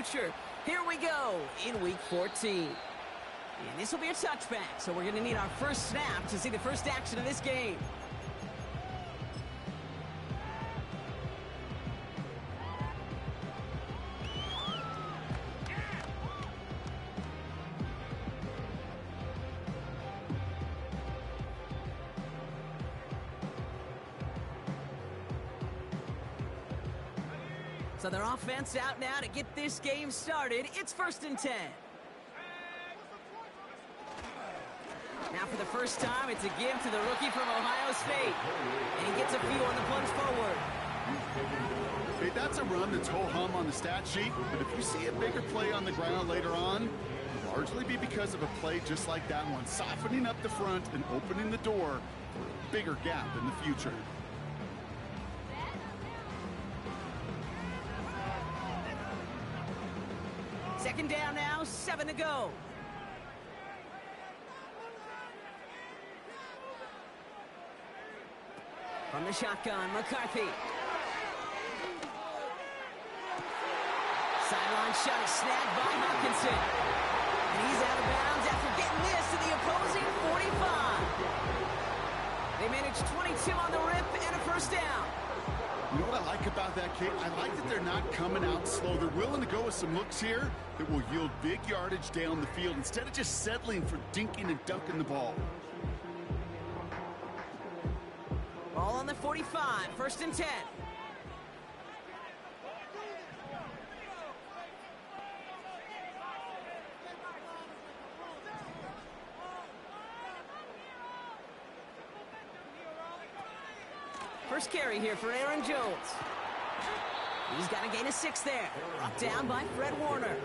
future. Here we go in Week 14. And this will be a touchback, so we're going to need our first snap to see the first action of this game. So their offense out now to get this game started. It's 1st and 10. Now for the first time, it's a give to the rookie from Ohio State. And he gets a few on the plunge forward. Hey, that's a run that's ho-hum on the stat sheet, but if you see a bigger play on the ground later on, it'll largely be because of a play just like that one, softening up the front and opening the door for a bigger gap in the future. Second down now, 7 to go. From the shotgun, McCarthy. Sideline shot is snagged by Hawkinson. And he's out of bounds after getting this to the opposing 45. They managed 22 on the rip and a first down. You know what I like about that kick? I like that they're not coming out slow. They're willing to go with some looks here that will yield big yardage down the field instead of just settling for dinking and dunking the ball. Ball on the 45, 1st and 10. First carry here for Aaron Jones. He's got to gain a 6 there. Brought down by Fred Warner.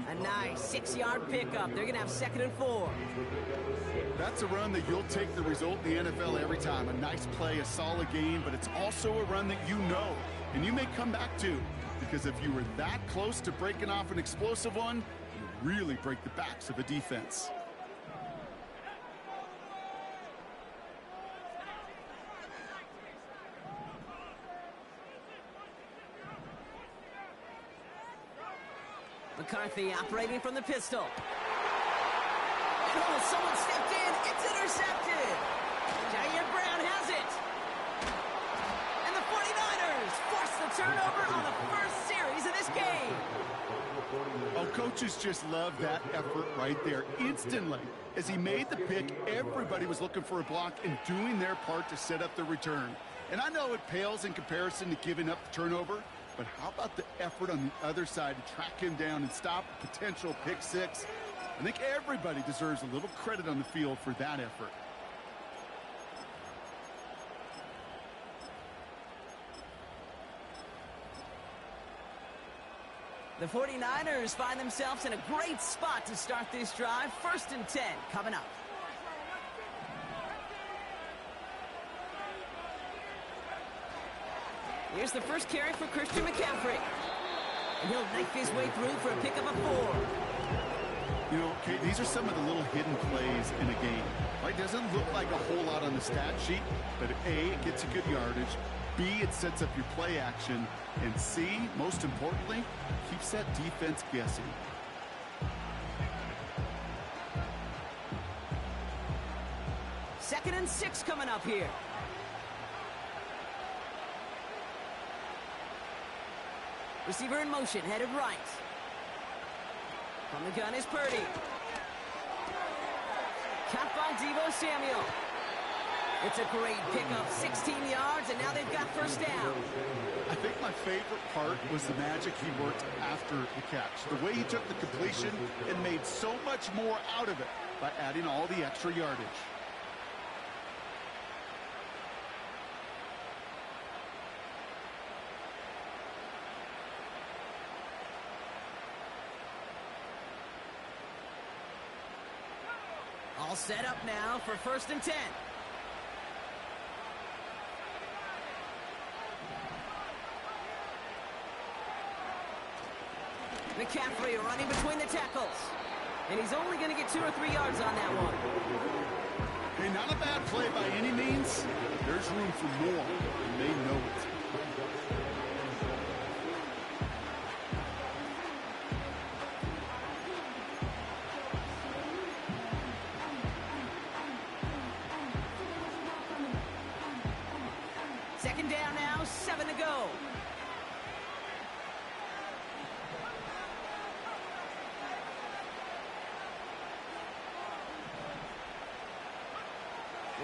A nice 6-yard pickup. They're going to have 2nd and 4. That's a run that you'll take the result in the NFL every time. A nice play, a solid game, but it's also a run that you know and you may come back to, because if you were that close to breaking off an explosive one, you really break the backs of a defense. McCarthy operating from the pistol. Oh, someone stepped in. It's intercepted. Jair Brown has it. And the 49ers force the turnover on the first series of this game. Oh, coaches just love that effort right there. Instantly, as he made the pick, everybody was looking for a block and doing their part to set up the return. And I know it pales in comparison to giving up the turnover, but how about the effort on the other side to track him down and stop a potential pick 6? I think everybody deserves a little credit on the field for that effort. The 49ers find themselves in a great spot to start this drive. 1st and 10 coming up. Here's the first carry for Christian McCaffrey. And he'll knife his way through for a pickup of 4. You know, okay, these are some of the little hidden plays in a game. Right, doesn't look like a whole lot on the stat sheet, but A, it gets you good yardage. B, it sets up your play action. And C, most importantly, keeps that defense guessing. Second and 6 coming up here. Receiver in motion, headed right. From the gun is Purdy. Caught by Deebo Samuel. It's a great pickup, 16 yards, and now they've got first down. I think my favorite part was the magic he worked after the catch. The way he took the completion and made so much more out of it by adding all the extra yardage. All set up now for 1st and 10. McCaffrey running between the tackles. And he's only going to get 2 or 3 yards on that one. Hey, not a bad play by any means. There's room for more, and they know it.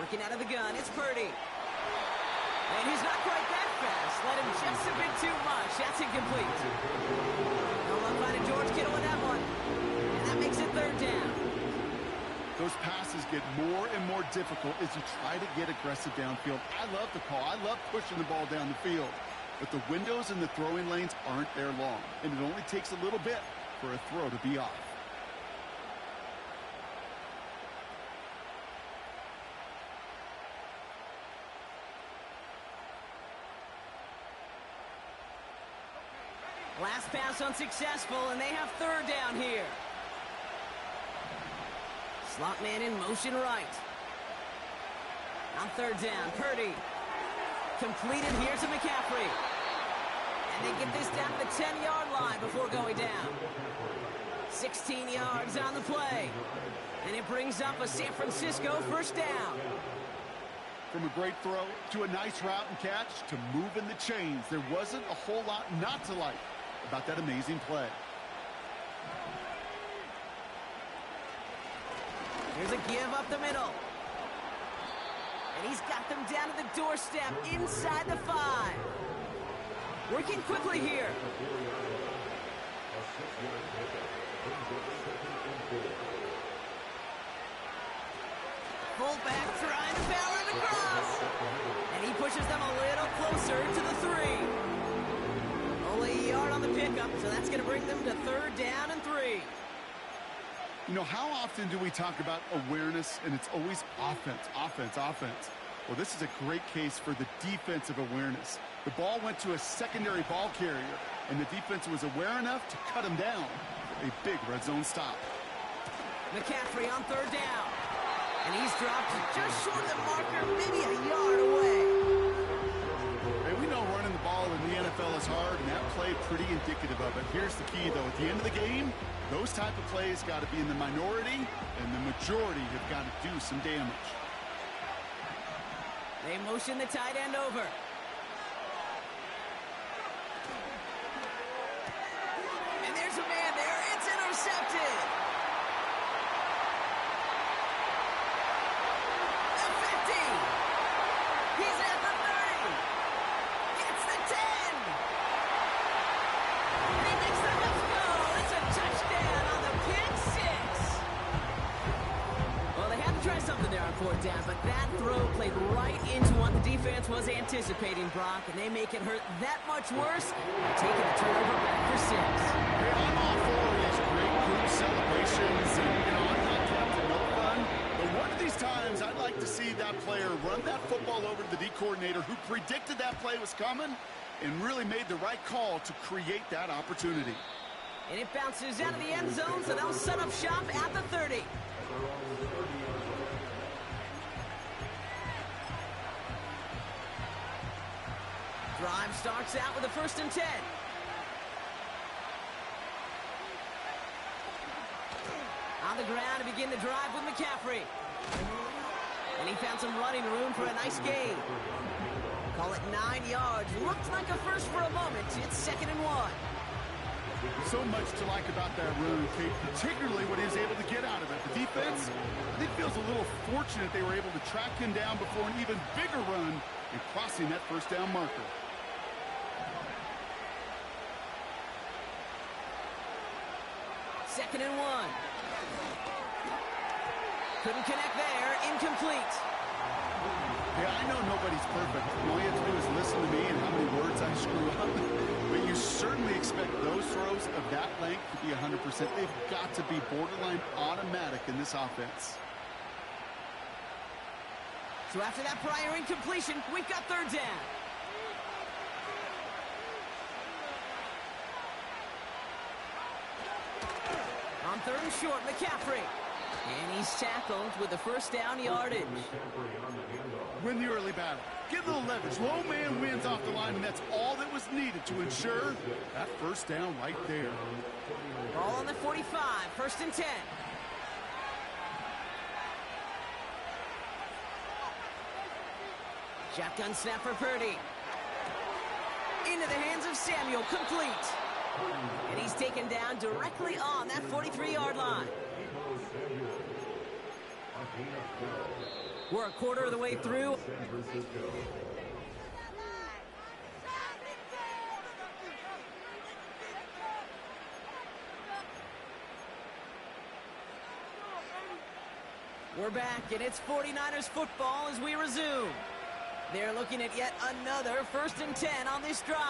Working out of the gun, it's Purdy. And he's not quite that fast. Let him just a bit too much. That's incomplete. No luck finding George Kittle with that one. And that makes it third down. Those passes get more and more difficult as you try to get aggressive downfield. I love the call. I love pushing the ball down the field. But the windows in the throwing lanes aren't there long. And it only takes a little bit for a throw to be off. Last pass unsuccessful, and they have third down here. Slot man in motion right. On third down, Purdy. Completed here to McCaffrey. And they get this down to the 10-yard line before going down. 16 yards on the play. And it brings up a San Francisco first down. From a great throw to a nice route and catch to moving the chains, there wasn't a whole lot not to like about that amazing play. Here's a give up the middle. And he's got them down to the doorstep inside the 5. Working quickly here. Fullback trying to barrel it across. And he pushes them a little closer to the 3. Only a yard on the pickup, so that's going to bring them to third down and 3. You know, how often do we talk about awareness and it's always offense, offense, offense? Well, this is a great case for the defensive awareness. The ball went to a secondary ball carrier, and the defense was aware enough to cut him down. A big red zone stop. McCaffrey on third down. And he's dropped just short of the marker, maybe a yard away. Hey, we know running the ball in the NFL is hard, and that play pretty indicative of it. Here's the key, though. At the end of the game, those type of plays got to be in the minority, and the majority have got to do some damage. They motion the tight end over. And there's a man there. It's intercepted. The 50. He's at the 30. Gets the 10. And he makes the Bucs go. It's a touchdown on the pick 6. Well, they had to try something there on fourth down, but that throw played right into what the defense was anticipating, Brock, and they make it hurt that much worse by taking the turnover back for 6. Hey, I'm all for these great group celebrations, and, you know, I'm not Captain No Fun, but one of these times I'd like to see that player run that football over to the D coordinator who predicted that play was coming and really made the right call to create that opportunity. And it bounces out of the end zone, so they'll set up shop at the 30. Drive starts out with a 1st and 10. On the ground to begin the drive with McCaffrey. And he found some running room for a nice gain. Call it 9 yards. Looked like a first for a moment. It's 2nd and 1. So much to like about that run, Kate, particularly what he was able to get out of it. The defense, I think, feels a little fortunate they were able to track him down before an even bigger run and crossing that first down marker. Second and 1. Couldn't connect there. Incomplete. Yeah, I know nobody's perfect. All you have to do is listen to me and how many words I screw up. But you certainly expect those throws of that length to be 100%. They've got to be borderline automatic in this offense. So after that prior incompletion, we've got third down. On third and short, McCaffrey. And he's tackled with the first down yardage. Win the early battle. Get a little leverage. Low man wins off the line, and that's all that was needed to ensure that first down right there. Ball on the 45, 1st and 10. Shotgun snap for Purdy. Into the hands of Samuel, complete. And he's taken down directly on that 43-yard line. We're a quarter of the way through. We're back, and it's 49ers football as we resume. They're looking at yet another 1st and 10 on this drive.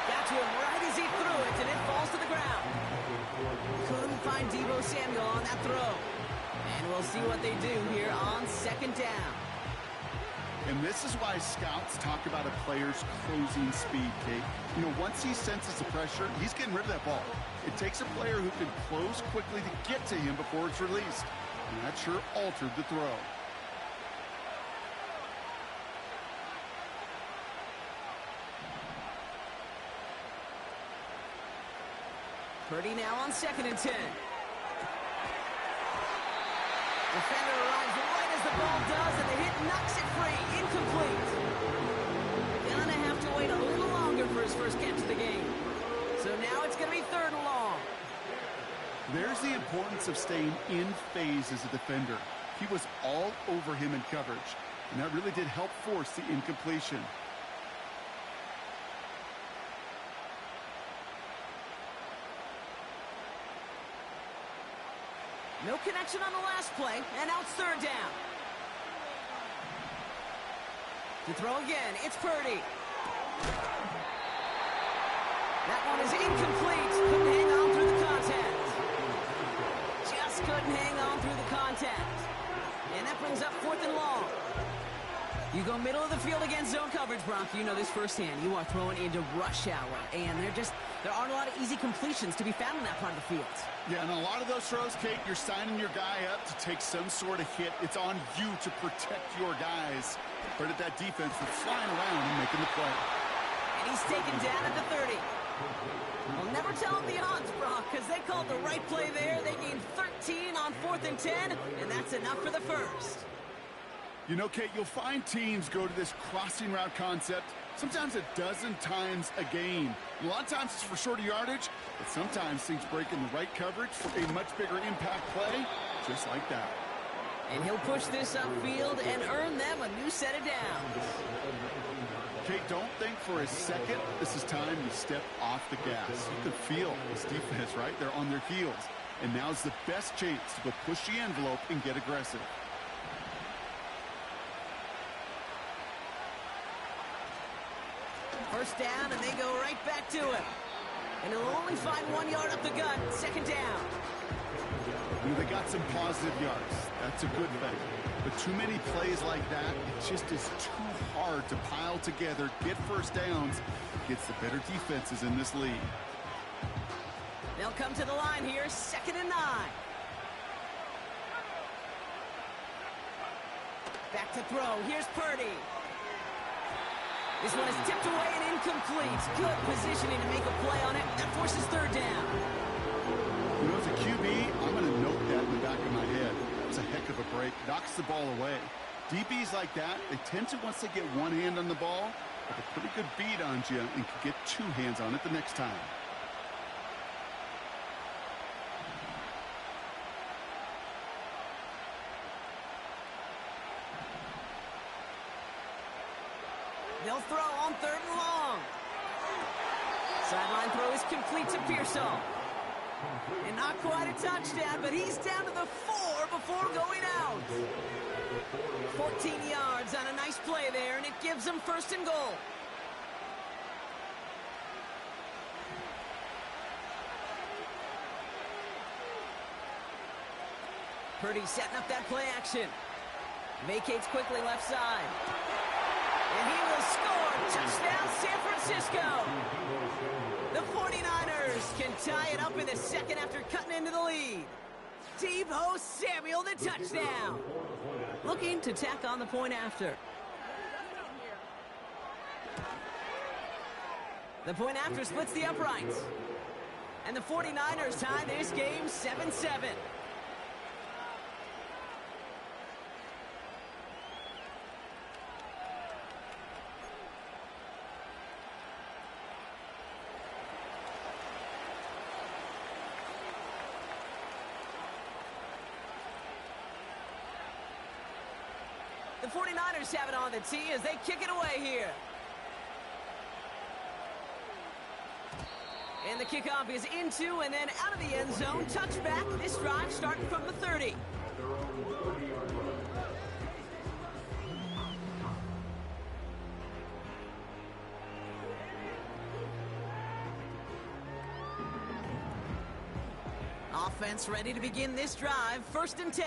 Got to him right as he threw it, and it falls to the ground. Couldn't find Deebo Samuel on that throw. And we'll see what they do here on 2nd down. And this is why scouts talk about a player's closing speed, Kate. You know, once he senses the pressure, he's getting rid of that ball. It takes a player who can close quickly to get to him before it's released. And that sure altered the throw. Purdy now on 2nd and 10. Defender arrives right as the ball does, and the hit knocks it free. Incomplete. Gonna have to wait a little longer for his first catch of the game. So now it's going to be 3rd and long. There's the importance of staying in phase as a defender. He was all over him in coverage, and that really did help force the incompletion. No connection on the last play, and now it's 3rd down. To throw again, it's Purdy. That one is incomplete. Couldn't hang on through the contact. Just couldn't hang on through the contact. And that brings up 4th and long. You go middle of the field against zone coverage, Bronco. You know this firsthand. You are throwing into rush hour, and there aren't a lot of easy completions to be found in that part of the field. Yeah, and a lot of those throws, Kate, you're signing your guy up to take some sort of hit. It's on you to protect your guys. Credit that defense for flying around and making the play. And he's taken down at the 30. We'll never tell them the odds, Brock, because they called the right play there. They gained 13 on 4th and 10, and that's enough for the first. You know, Kate, you'll find teams go to this crossing route concept sometimes a dozen times a game. A lot of times it's for shorter yardage, but sometimes things break in the right coverage for a much bigger impact play, just like that. And he'll push this upfield and earn them a new set of downs. Kate, don't think for a second this is time to step off the gas. You can feel this defense, right? They're on their heels. And now's the best chance to go push the envelope and get aggressive. First down, and they go right back to him. And he'll only find 1 yard up the gut. 2nd down. You know, they got some positive yards. That's a good thing. But too many plays like that, it just is too hard to pile together, get first downs, gets the better defenses in this league. They'll come to the line here, 2nd and 9. Back to throw. Here's Purdy. This one is tipped away and incomplete. Good positioning to make a play on it. That forces 3rd down. You know, as a QB, I'm going to note that in the back of my head. It's a heck of a break. Knocks the ball away. DBs like that, they tend to, once they get one hand on the ball, have a pretty good beat on you and can get 2 hands on it the next time. They'll throw on 3rd and long. Sideline throw is complete to Pearsall. And not quite a touchdown, but he's down to the 4 before going out. 14 yards on a nice play there, and it gives them 1st and goal. Purdy setting up that play action. Vacates quickly left side. And he will score. Touchdown, San Francisco. The 49ers can tie it up in the 2nd after cutting into the lead. Deebo Samuel, the touchdown. Looking to tack on the point after. The point after splits the uprights. And the 49ers tie this game 7-7. 49ers have it on the tee as they kick it away here. And the kickoff is into and then out of the end zone. Touchback. This drive starting from the 30. Offense ready to begin this drive. 1st and 10.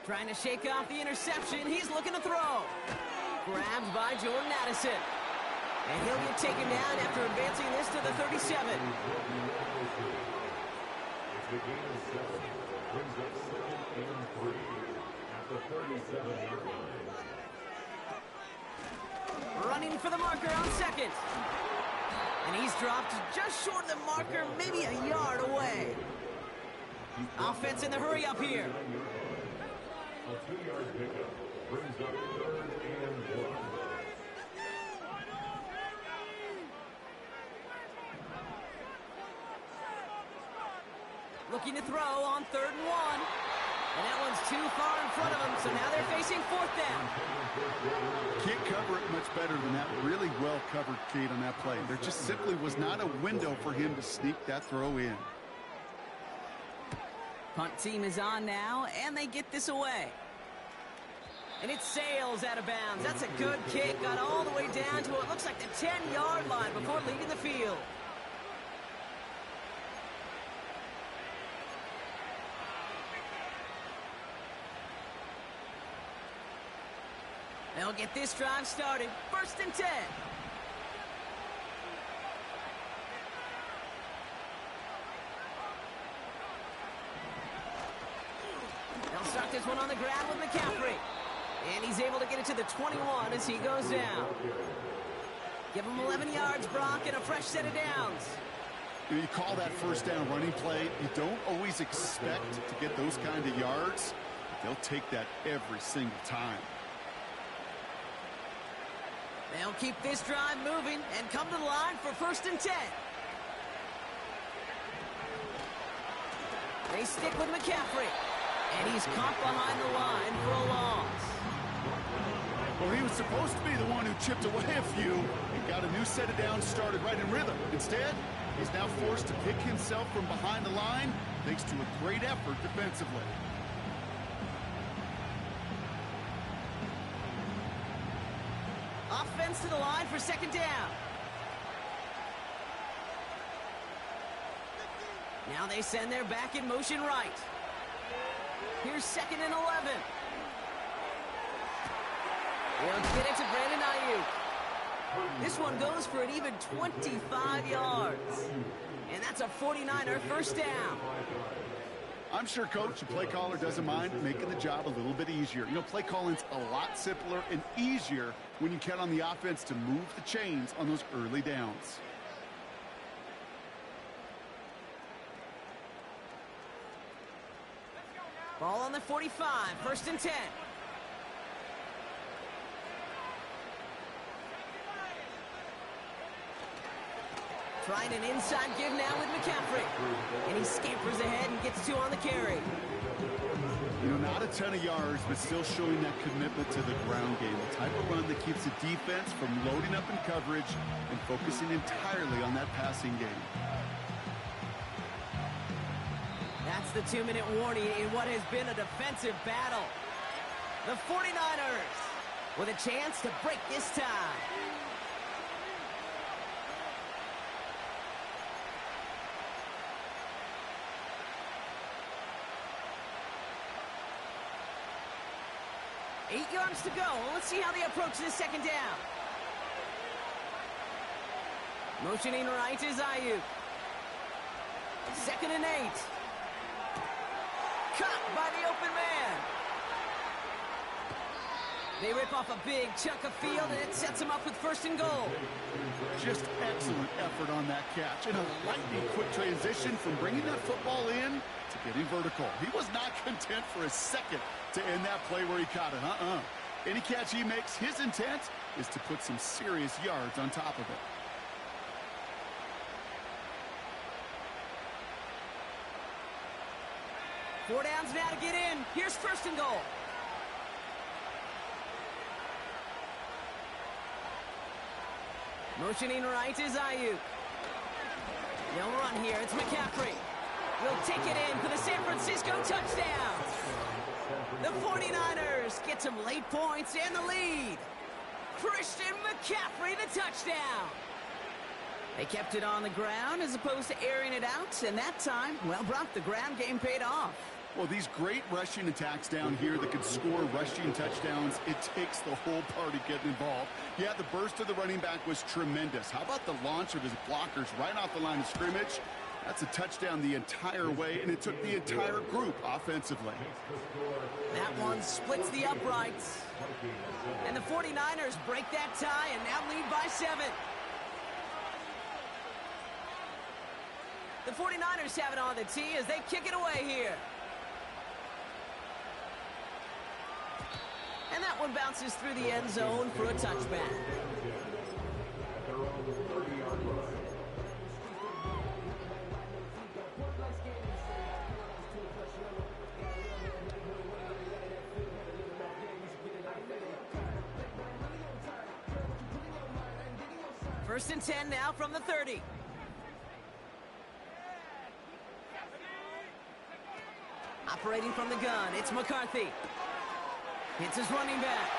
Trying to shake off the interception. He's looking to throw. Grabbed by Jordan Addison. And he'll get taken down after advancing this to the 37. Running for the marker on 2nd. And he's dropped just short of the marker, maybe a yard away. Offense in the hurry up here. A 2-yard pickup brings up 3rd and 1. Looking to throw on 3rd and 1. And that one's too far in front of him, so now they're facing 4th down. Can't cover it much better than that. Really well covered, Kate, on that play. There just simply was not a window for him to sneak that throw in. Punt team is on now, and they get this away. And it sails out of bounds. That's a good kick. Got all the way down to what looks like the 10-yard line before leaving the field. They'll get this drive started. 1st and 10. They'll start this one on the ground with McCaffrey. And he's able to get it to the 21 as he goes down. Give him 11 yards, Brock, and a fresh set of downs. You call that 1st down running play. You don't always expect to get those kind of yards. They'll take that every single time. They'll keep this drive moving and come to the line for 1st and 10. They stick with McCaffrey. And he's caught behind the line for a loss. Well, he was supposed to be the one who chipped away a few and got a new set of downs started right in rhythm. Instead, he's now forced to pick himself from behind the line thanks to a great effort defensively. Offense to the line for 2nd down. Now they send their back in motion right. Here's 2nd and 11. They'll get it to Brandon Ayuk. This one goes for an even 25 yards. And that's a 49er 1st down. I'm sure coach and play caller doesn't mind making the job a little bit easier. You know, play calling's a lot simpler and easier when you count on the offense to move the chains on those early downs. Ball on the 45, 1st and 10. Trying an inside give now with McCaffrey. And he scampers ahead and gets 2 on the carry. You know, not a ton of yards, but still showing that commitment to the ground game. The type of run that keeps the defense from loading up in coverage and focusing entirely on that passing game. That's the 2-minute warning in what has been a defensive battle. The 49ers with a chance to break this tie. Eight yards to go. Let's see how they approach this 2nd down. Motioning right is Ayuk. 2nd and 8. Caught by the open man. They rip off a big chunk of field, and it sets them up with 1st and goal. Just excellent effort on that catch. And a lightning quick transition from bringing that football in to getting vertical. He was not content for a second to end that play where he caught it. Any catch he makes, his intent is to put some serious yards on top of it. 4 downs now to get in. Here's first and goal. Motioning right is Ayuk. They'll run here. It's McCaffrey. Will take it in for the San Francisco touchdown. The 49ers get some late points and the lead. Christian McCaffrey, the touchdown. They kept it on the ground as opposed to airing it out, and that time, well, Brock, the ground game paid off. Well, these great rushing attacks down here that can score rushing touchdowns, it takes the whole party getting involved. Yeah, the burst of the running back was tremendous. How about the launch of his blockers right off the line of scrimmage? That's a touchdown the entire way, and it took the entire group offensively. That one splits the uprights. And the 49ers break that tie and now lead by 7. The 49ers have it on the tee as they kick it away here. And that one bounces through the end zone for a touchback. First and 10 now from the 30. Operating from the gun, it's McCarthy. Hits his running back.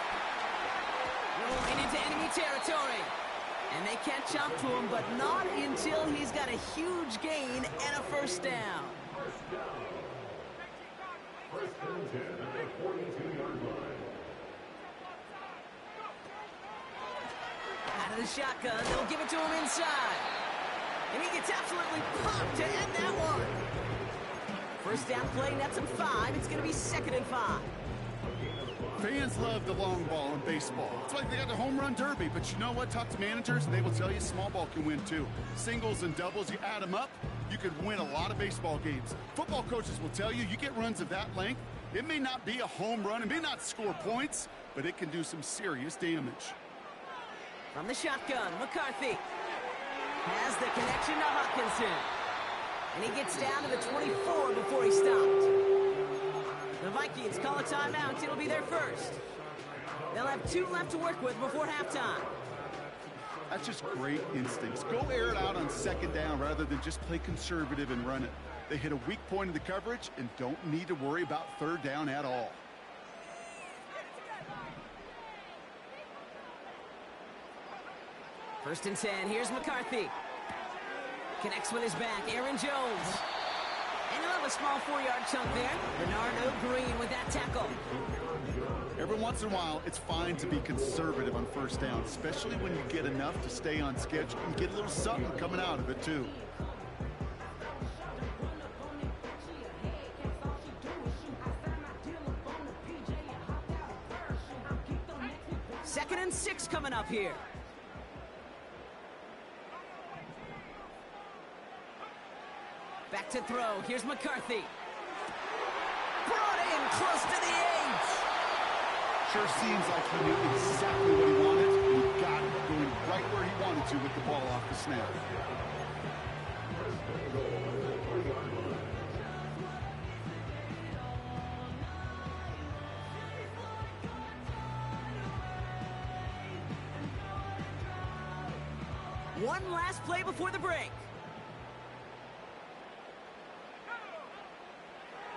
Rolling into enemy territory. And they catch up to him, but not until he's got a huge gain and a first down. First and 10 at the 42-yard line. Out of the shotgun, they'll give it to him inside. And he gets absolutely pumped to end that one. First down play, nets him 5. It's going to be 2nd and 5. Fans love the long ball in baseball. It's like they got the home run derby, but you know what? Talk to managers, and they will tell you small ball can win too. Singles and doubles, you add them up, you could win a lot of baseball games. Football coaches will tell you, you get runs of that length, it may not be a home run, it may not score points, but it can do some serious damage. From the shotgun, McCarthy has the connection to Hawkinson. And he gets down to the 24 before he stopped. The Vikings call a timeout. It'll be their first. They'll have 2 left to work with before halftime. That's just great instincts. Go air it out on 2nd down rather than just play conservative and run it. They hit a weak point in the coverage and don't need to worry about 3rd down at all. First and 10. Here's McCarthy. Connects with his back. Aaron Jones. And he'll have a small 4-yard chunk there. Bernardo Green with that tackle. Every once in a while, it's fine to be conservative on 1st down, especially when you get enough to stay on schedule and get a little something coming out of it, too. Second and 6 coming up here. Back to throw. Here's McCarthy. Brought in close to the 8. Sure seems like he knew exactly what he wanted, and he got it going right where he wanted to with the ball off the snap. One last play before the break.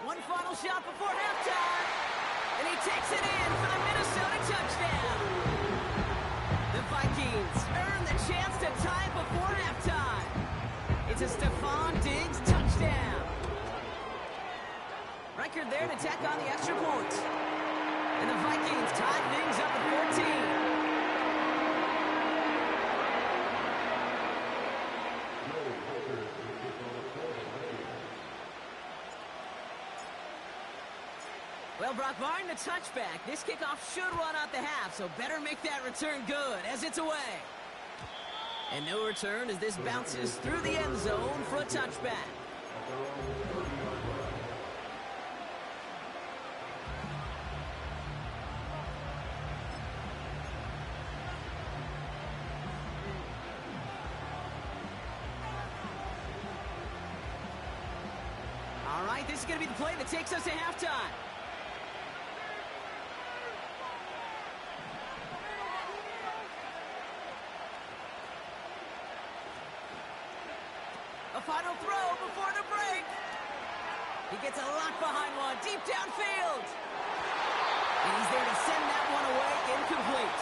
One final shot before halftime. And he takes it in for the Minnesota touchdown. The Vikings earn the chance to tie it before halftime. It's a Stephon Diggs touchdown. Record there to tack on the extra point. And the Vikings tie things up at 14. Well, Brock, barring the touchback, this kickoff should run out the half, so better make that return good as it's away. And no return as this bounces through the end zone for a touchback. All right, this going to be the play that takes us to halftime. A final throw before the break. He gets a lot behind one, deep downfield. And he's there to send that one away, incomplete.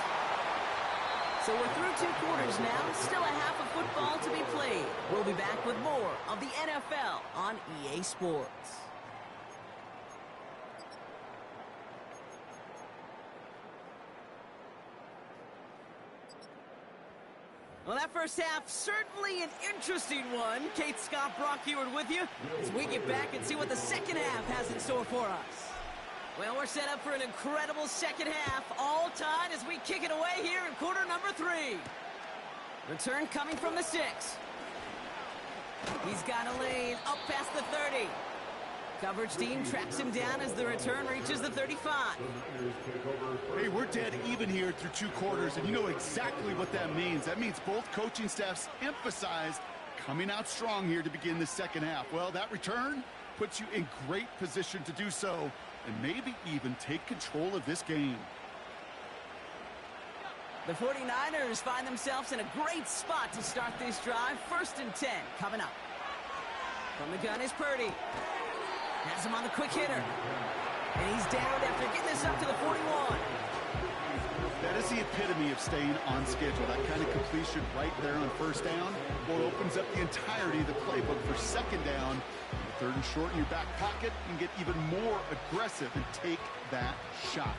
So we're through 2 quarters now, still a half of football to be played. We'll be back with more of the NFL on EA Sports. Well, that first half, certainly an interesting one. Kate Scott, Brock Heward with you as we get back and see what the second half has in store for us. Well, we're set up for an incredible second half, all tied as we kick it away here in quarter number 3. Return coming from the 6. He's got a lane up past the 30. Coverage team tracks him down as the return reaches the 35. Hey, we're dead even here through 2 quarters, and you know exactly what that means. That means both coaching staffs emphasized coming out strong here to begin the second half. Well, that return puts you in great position to do so and maybe even take control of this game. The 49ers find themselves in a great spot to start this drive. 1st and 10 coming up. From the gun is Purdy. Has him on the quick hitter. And he's down after getting this up to the 41. That is the epitome of staying on schedule. That kind of completion right there on 1st down. Well, it opens up the entirety of the playbook for 2nd down. 3rd and short in your back pocket. You can get even more aggressive and take that shot.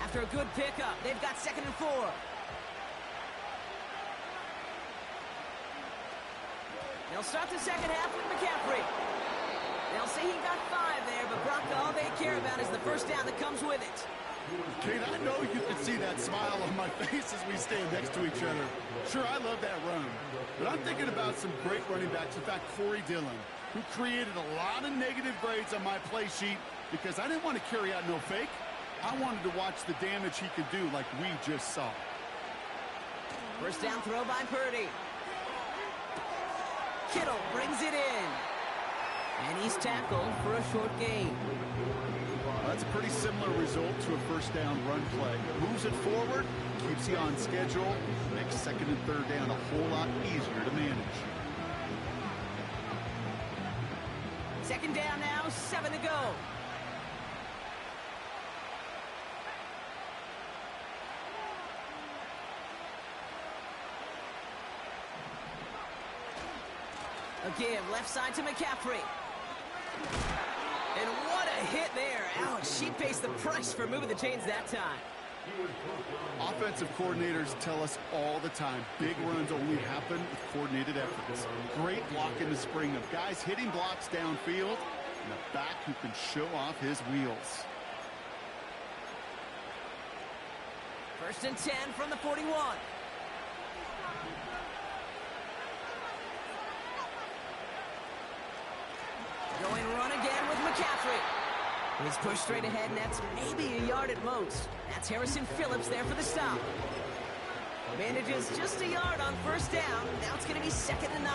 After a good pickup, they've got 2nd and 4. They'll start the second half with McCaffrey. They'll say he got 5 there, but Brock, all they care about is the 1st down that comes with it. Kate, I know you can see that smile on my face as we stand next to each other. Sure, I love that run, but I'm thinking about some great running backs. In fact, Corey Dillon, who created a lot of negative grades on my play sheet because I didn't want to carry out no fake. I wanted to watch the damage he could do like we just saw. 1st down throw by Purdy. Kittle brings it in. And he's tackled for a short gain. That's a pretty similar result to a 1st down run play. Moves it forward, keeps you on schedule, makes 2nd and 3rd down a whole lot easier to manage. 2nd down now, 7 to go. A give, left side to McCaffrey. And what a hit there. Ouch, she pays the price for moving the chains that time. Offensive coordinators tell us all the time, big runs only happen with coordinated efforts. Great block in the spring of guys hitting blocks downfield and a back who can show off his wheels. 1st and 10 from the 41. Going run again with McCaffrey. He's pushed straight ahead, and that's maybe a yard at most. That's Harrison Phillips there for the stop. Manages just a yard on 1st down. Now it's going to be 2nd and 9.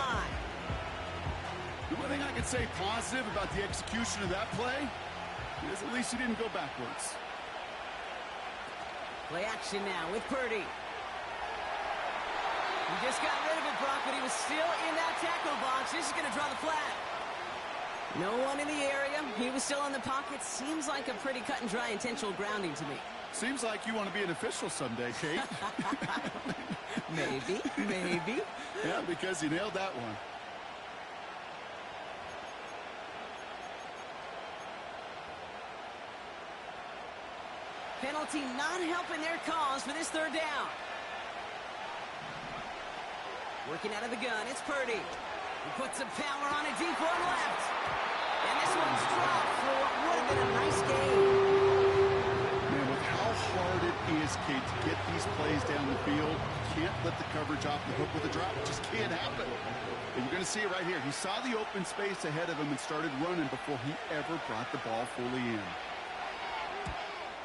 The one thing I can say positive about the execution of that play is at least he didn't go backwards. Play action now with Purdy. He just got rid of it, Brock, but he was still in that tackle box. This is going to draw the flag. No one in the area. He was still in the pocket. Seems like a pretty cut and dry intentional grounding to me. Seems like you want to be an official someday, Kate. Maybe, maybe. Yeah, because you nailed that one. Penalty not helping their cause for this 3rd down. Working out of the gun, it's Purdy. He puts some power on it, deep one left. And this one's dropped for what would have been a nice game. Man, with how hard it is, Kate, to get these plays down the field, you can't let the coverage off the hook with a drop. It just can't happen. And you're going to see it right here. He saw the open space ahead of him and started running before he ever brought the ball fully in.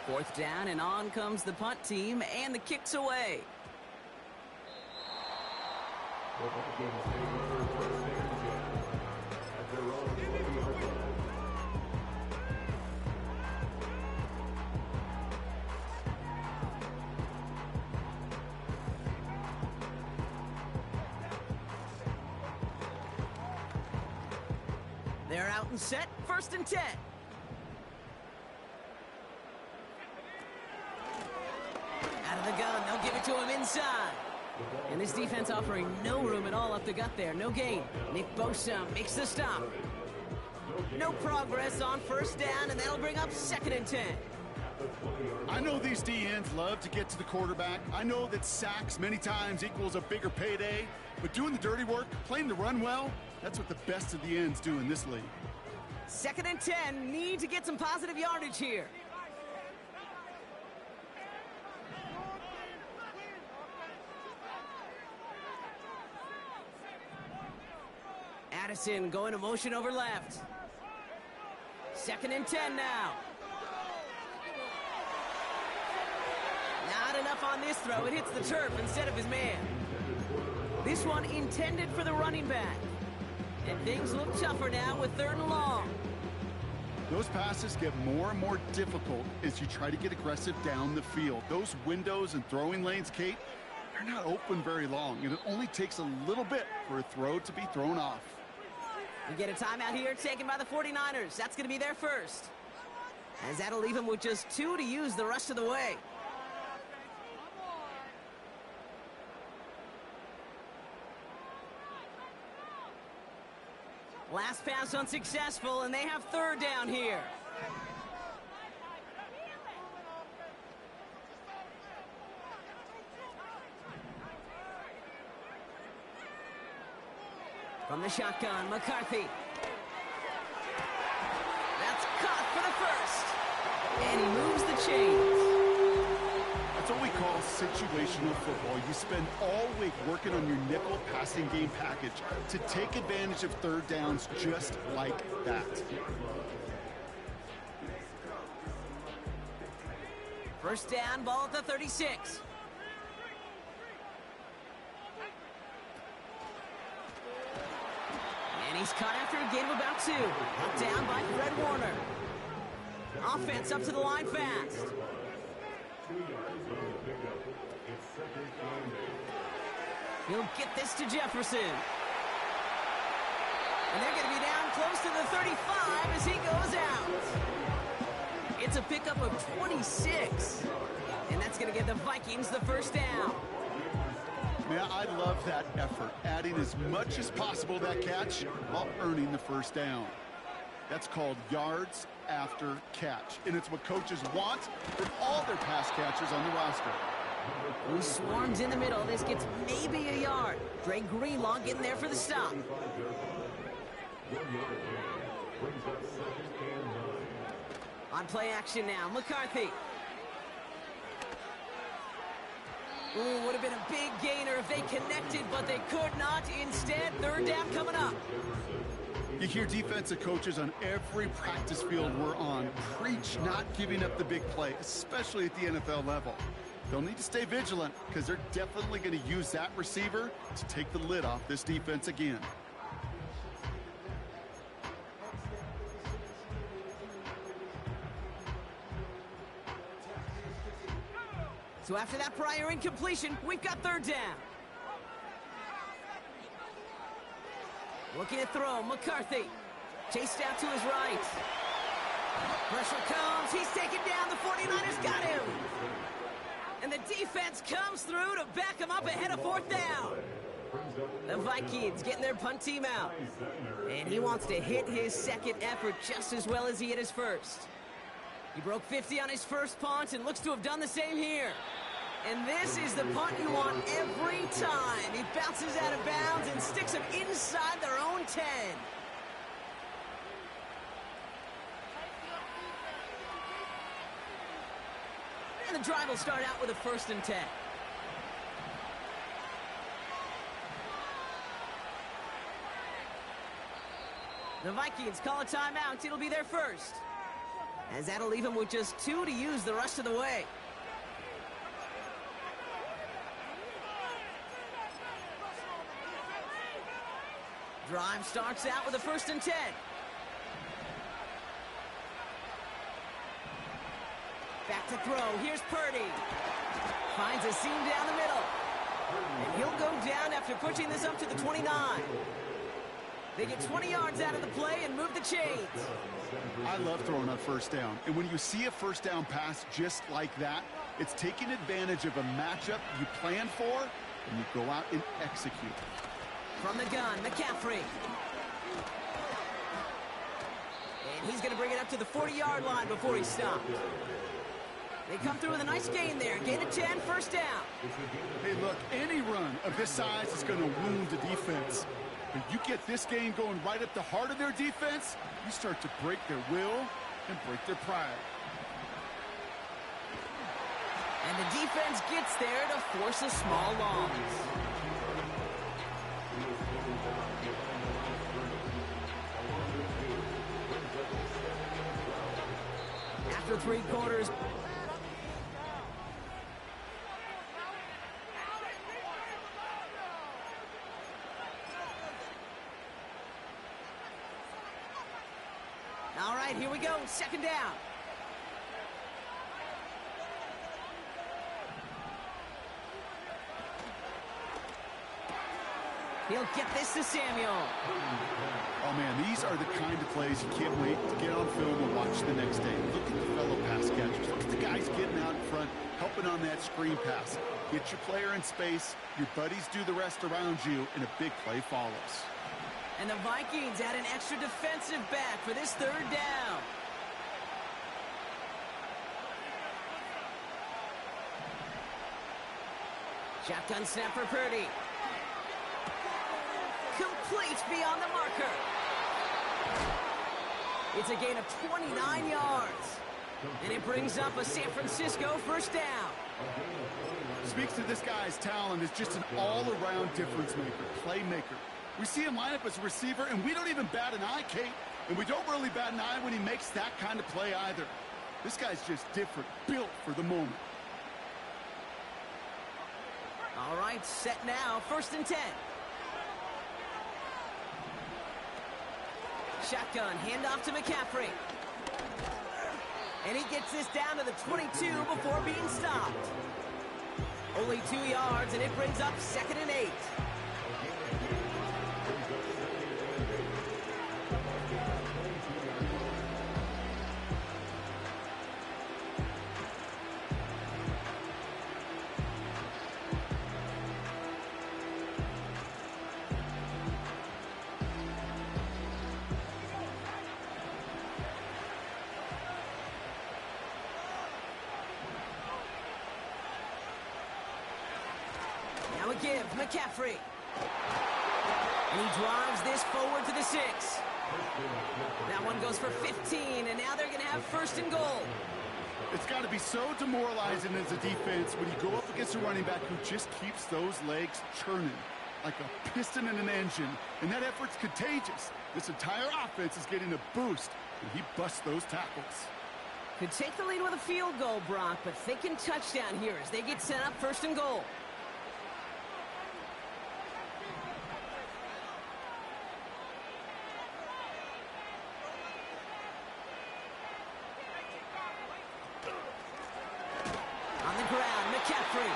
4th down, and on comes the punt team, and the kick's away. They're out and set, 1st and 10. Out of the gun, they'll give it to him inside. And this defense offering no room at all up the gut there. No gain. Nick Bosa makes the stop. No progress on 1st down, and that'll bring up 2nd and 10. I know these DNs love to get to the quarterback. I know that sacks many times equals a bigger payday, but doing the dirty work, playing the run well, that's what the best of the ends do in this league. 2nd and 10, need to get some positive yardage here. Addison going to motion over left. 2nd and 10 now. Not enough on this throw. It hits the turf instead of his man. This one intended for the running back. And things look tougher now with 3rd and long. Those passes get more and more difficult as you try to get aggressive down the field. Those windows and throwing lanes, Kate, they're not open very long, and it only takes a little bit for a throw to be thrown off. We get a timeout here taken by the 49ers. That's going to be their first. As that'll leave them with just 2 to use the rest of the way. Last pass unsuccessful, and they have 3rd down here. From the shotgun, McCarthy. That's caught for the 1st. And he moves the chains. That's what we call situational football. You spend all week working on your nickel passing game package to take advantage of 3rd downs just like that. 1st down, ball at the 36. And he's caught after a gain of about 2. Down by Fred Warner. Offense up to the line fast. He'll get this to Jefferson. And they're going to be down close to the 35 as he goes out. It's a pickup of 26. And that's going to give the Vikings the 1st down. Man, I love that effort, adding as much as possible to that catch while earning the 1st down. That's called yards after catch, and it's what coaches want from all their pass catchers on the roster. He swarms in the middle. This gets maybe a yard. Dre Greenlaw getting there for the stop. On play action now, McCarthy. Ooh, would have been a big gainer if they connected, but they could not. Instead, 3rd down coming up. You hear defensive coaches on every practice field we're on preach not giving up the big play, especially at the NFL level. They'll need to stay vigilant because they're definitely going to use that receiver to take the lid off this defense again. So after that prior incompletion, we've got 3rd down. Looking to throw, McCarthy. Chased out to his right. Pressure comes, he's taken down, the 49ers got him. And the defense comes through to back him up ahead of 4th down. The Vikings getting their punt team out. And he wants to hit his 2nd effort just as well as he hit his 1st. He broke 50 on his 1st punt and looks to have done the same here. And this is the punt you want every time. He bounces out of bounds and sticks him inside their own 10. And the drive will start out with a 1st and 10. The Vikings call a timeout. It'll be their 1st. As that'll leave them with just 2 to use the rest of the way. Drive starts out with a 1st and 10. Back to throw. Here's Purdy. Finds a seam down the middle. And he'll go down after pushing this up to the 29. They get 20 yards out of the play and move the chains. I love throwing on first down. And when you see a first down pass just like that, it's taking advantage of a matchup you plan for, and you go out and execute. From the gun, McCaffrey. And he's going to bring it up to the 40-yard line before he stopped. They come through with a nice gain there. Gain of 10, first down. Hey, look, any run of this size is going to wound the defense. But you get this game going right at the heart of their defense, you start to break their will and break their pride. And the defense gets there to force a small loss. After 3 quarters, all right, here we go, second down. He'll get this to Samuel. Oh, man, these are the kind of plays you can't wait to get on film and watch the next day. Look at the fellow pass catchers. Look at the guys getting out in front, helping on that screen pass. Get your player in space, your buddies do the rest around you, and a big play follows. And the Vikings add an extra defensive back for this third down. Shotgun snap for Purdy. Complete beyond the marker. It's a gain of 29 yards. And it brings up a San Francisco first down. Speaks to this guy's talent as just an all-around difference maker, playmaker. We see him line up as a receiver, and we don't even bat an eye, Kate. And we don't really bat an eye when he makes that kind of play either. This guy's just different, built for the moment. All right, set now, 1st and 10. Shotgun, handoff to McCaffrey. And he gets this down to the 22 before being stopped. Only 2 yards, and it brings up 2nd and 8. Now a give, McCaffrey. And he drives this forward to the 6. That one goes for 15, and now they're going to have 1st and goal. It's got to be so demoralizing as a defense when you go up against a running back who just keeps those legs churning like a piston in an engine, and that effort's contagious. This entire offense is getting a boost, and he busts those tackles. Could take the lead with a field goal, Brock, but thinking touchdown here as they get set up 1st and goal. On the ground, McCaffrey.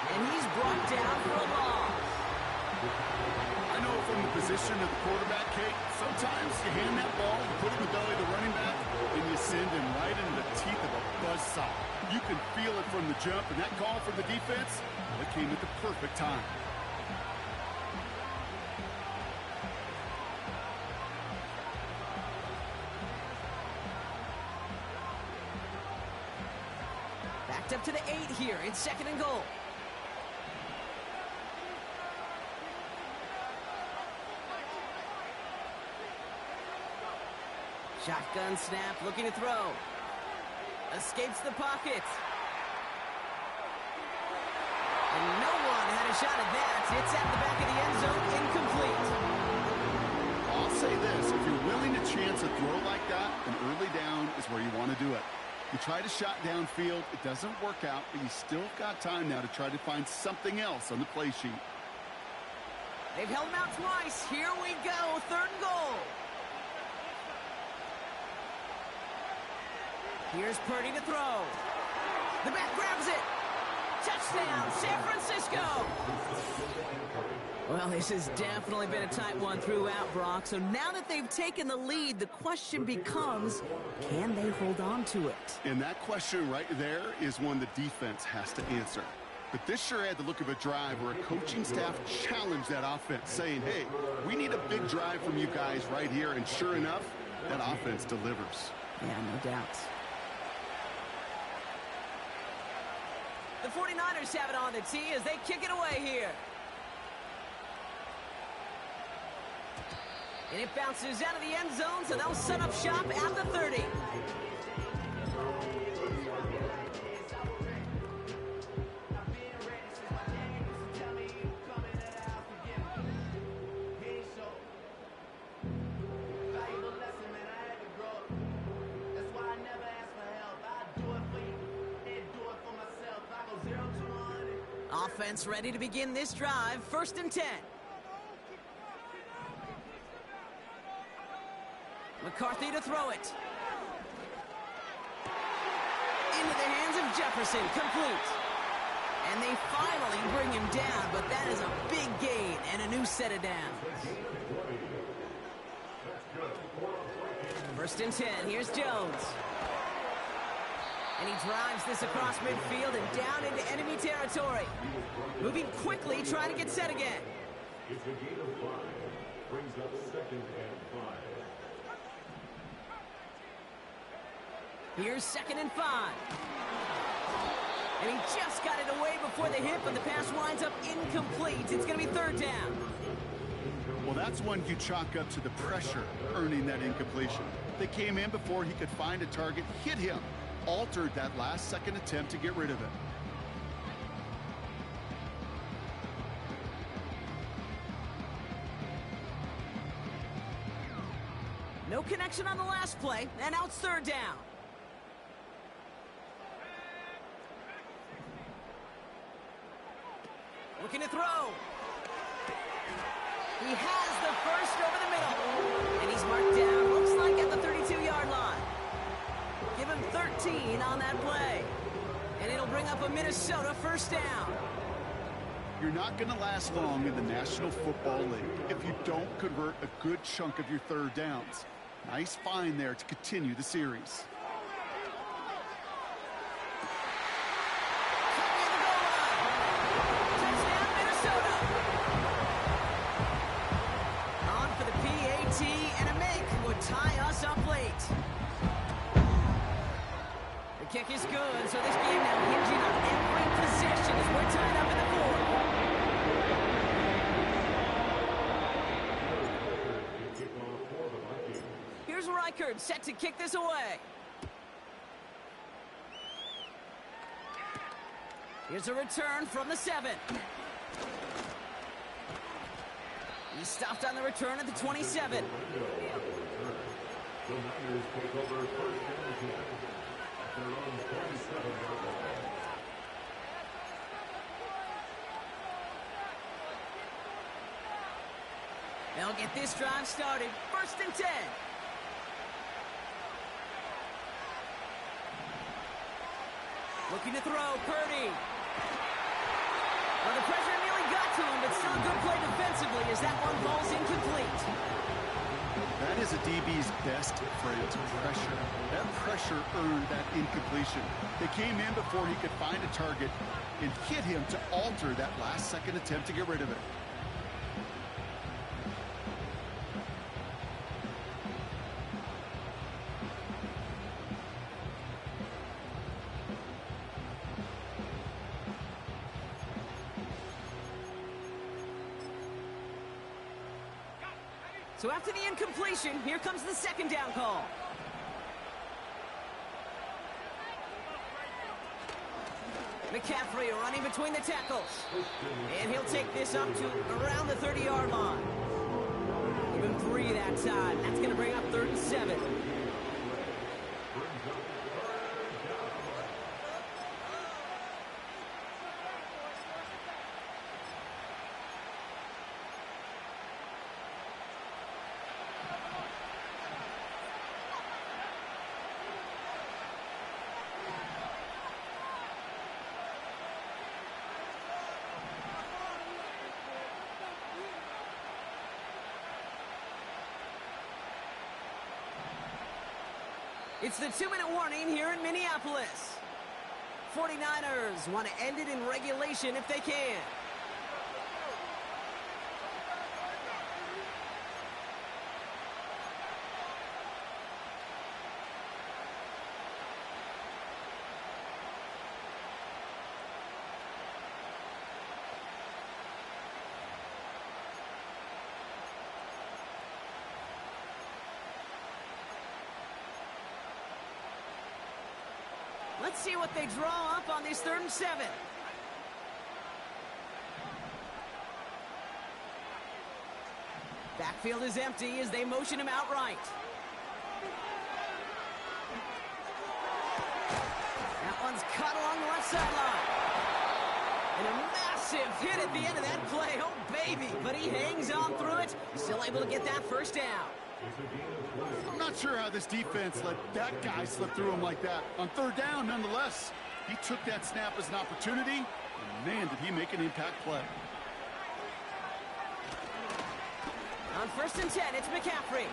And he's brought down for a loss. I know from the position of the quarterback, Kate, sometimes you hand that ball, you put it in the belly of the running back, and you send him right into the teeth of a buzzsaw. You can feel it from the jump, and that call from the defense, well, it came at the perfect time. Backed up to the 8 here. It's 2nd and goal. Shotgun snap, looking to throw. Escapes the pocket. And no one had a shot at that. It's at the back of the end zone, incomplete. I'll say this, if you're willing to chance a throw like that, an early down is where you want to do it. You try to shot downfield, it doesn't work out, but you still got time now to try to find something else on the play sheet. They've held him out twice. Here we go, 3rd and goal. Here's Purdy to throw. The back grabs it. Touchdown, San Francisco! Well, this has definitely been a tight one throughout, Brock. So now that they've taken the lead, the question becomes, can they hold on to it? And that question right there is one the defense has to answer. But this sure had the look of a drive where a coaching staff challenged that offense, saying, hey, we need a big drive from you guys right here. And sure enough, that offense delivers. Yeah, no doubt. The 49ers have it on the tee as they kick it away here. And it bounces out of the end zone, so they'll set up shop at the 30. Offense ready to begin this drive. 1st and 10. McCarthy to throw it. Into the hands of Jefferson. Complete. And they finally bring him down, but that is a big gain and a new set of downs. 1st and 10. Here's Jones. And he drives this across midfield and down into enemy territory. Moving quickly, trying to get set again. It's a gain of 5. Brings up 2nd and 5. Here's 2nd and 5. And he just got it away before the hit, but the pass winds up incomplete. It's going to be 3rd down. Well, that's one you chalk up to the pressure earning that incompletion. They came in before he could find a target, hit him, altered that last-second attempt to get rid of it. No connection on the last play, and now it's 3rd down. Looking to throw. He has the first over the middle. And he's marked down, looks like at the 32-yard line. Give him 13 on that play. And it'll bring up a Minnesota 1st down. You're not going to last long in the National Football League if you don't convert a good chunk of your 3rd downs. Nice find there to continue the series. Kick is good, so this game now hinging on every possession as we're tied up in the 4th. Here's Reichard set to kick this away. Here's a return from the 7. He stopped on the return at the 27. The Niners take over 1st and 10. They'll get this drive started. 1st and 10. Looking to throw, Purdy. Well, the pressure nearly got to him, but still a good play defensively as that one falls incomplete. That is a DB's best friend, pressure. That pressure earned that incompletion. They came in before he could find a target and hit him to alter that last-second attempt to get rid of it. So after the incompletion, here comes the 2nd down call. McCaffrey running between the tackles. And he'll take this up to around the 30-yard line. Give him 3 that time. That's going to bring up 3rd and 7. It's the 2-minute warning here in Minneapolis. 49ers want to end it in regulation if they can. Let's see what they draw up on this 3rd and 7. Backfield is empty as they motion him outright. That one's cut along the left sideline. And a massive hit at the end of that play. Oh, baby. But he hangs on through it. Still able to get that first down. I'm not sure how this defense let that guy slip through him like that. On 3rd down, nonetheless, he took that snap as an opportunity, and man, did he make an impact play. On 1st and 10, it's McCaffrey.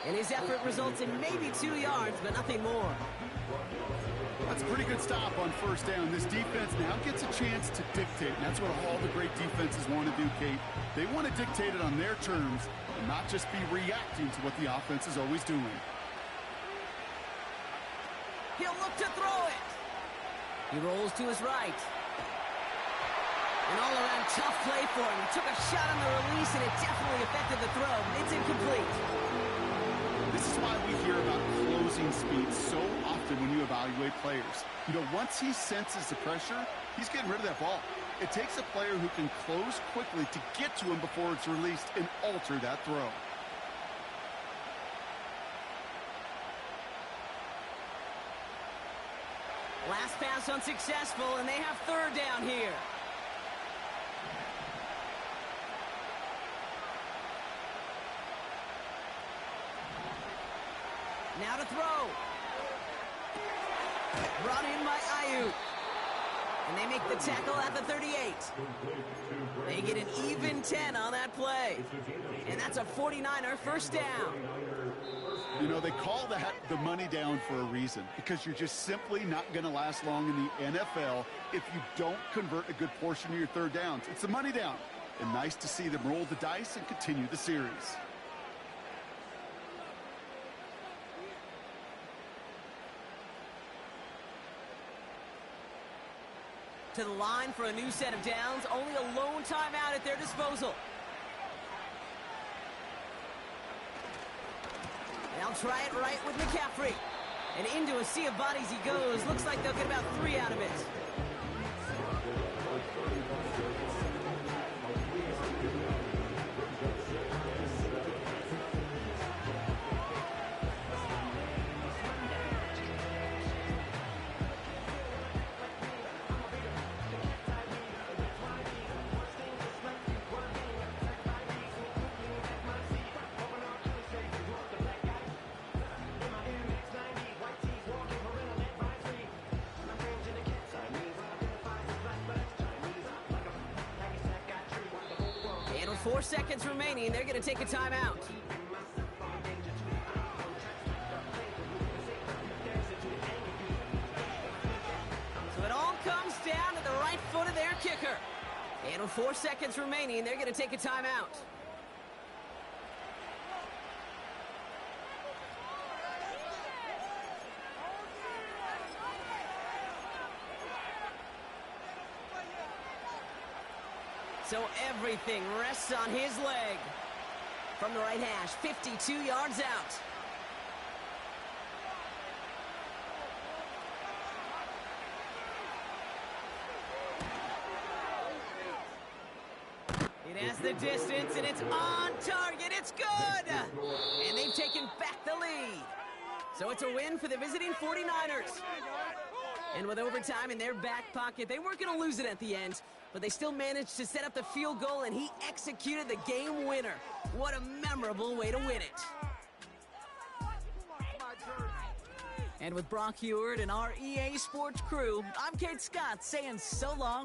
And his effort results in maybe 2 yards, but nothing more. That's a pretty good stop on 1st down. This defense now gets a chance to dictate, and that's what all the great defenses want to do, Kate. They want to dictate it on their terms and not just be reacting to what the offense is always doing. He'll look to throw it. He rolls to his right. An all-around tough play for him. He took a shot on the release, and it definitely affected the throw. It's incomplete. This is why we hear about closing speed so often when you evaluate players. You know, once he senses the pressure, he's getting rid of that ball. It takes a player who can close quickly to get to him before it's released and alter that throw. Last pass unsuccessful, and they have 3rd down here. Now to throw. Brought in by Ayuk. And they make the tackle at the 38. They get an even 10 on that play. And that's a 49er first down. You know, they call that the money down for a reason, because you're just simply not going to last long in the NFL if you don't convert a good portion of your 3rd downs. It's the money down. And nice to see them roll the dice and continue the series. To the line for a new set of downs. Only a lone timeout at their disposal. They'll try it right with McCaffrey. And into a sea of bodies he goes. Looks like they'll get about 3 out of it. And with 4 seconds remaining, they're going to take a timeout. So it all comes down to the right foot of their kicker. And with 4 seconds remaining, they're going to take a timeout. So everything rests on his leg. From the right hash, 52 yards out. It has the distance, and it's on target. It's good! And they've taken back the lead. So it's a win for the visiting 49ers. And with overtime in their back pocket, they weren't going to lose it at the end, but they still managed to set up the field goal, and he executed the game winner. What a memorable way to win it. And with Brock Huard and our EA Sports crew, I'm Kate Scott saying so long.